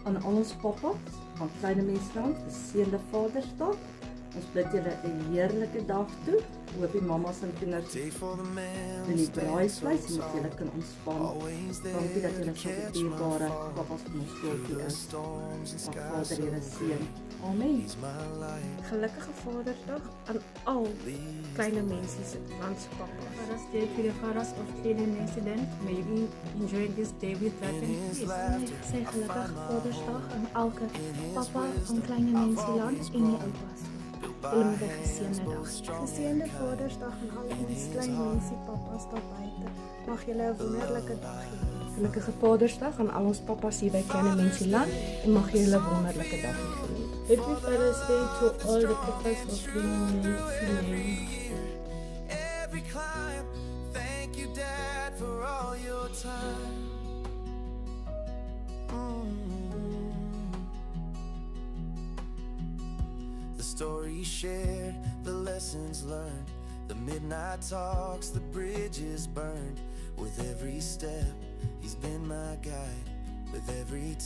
Aan al ons pappas van Kleine Mensland, geseënde Vadersdag. Ons bid julle 'n heerlike dag toe. Hoop die mamas en kinders doen die braaivleis en dat julle kan ontspan. Dankie dat julle so dierbare pappas van ons dorpie is. Mag Vader julle seën. Amen. Gelukkige Vadersdag aan al kleine mense se papa. Father's Day to the fathers of Kleine Mensland. May you enjoy this day with that and peace. Sê gelukkige Vadersdag aan elke papa van Kleine Mensland en die oupas. Julle moet 'n geseënde dag. Geseënde Vadersdag aan al ons klein mensie papas daar buite. Mag julle 'n wonderlike dag hê. Gelukkige Vadersdag aan al ons pappas hier by Kleine Mensland en mag julle 'n wonderlike dag hê. Happy Father's Day to all the papas of Kleine Mensland. Every climb, thank you, Dad, for all your time. The stories shared, the lessons learned, the midnight talks, the bridges burned. With every step, he's been my guide. With every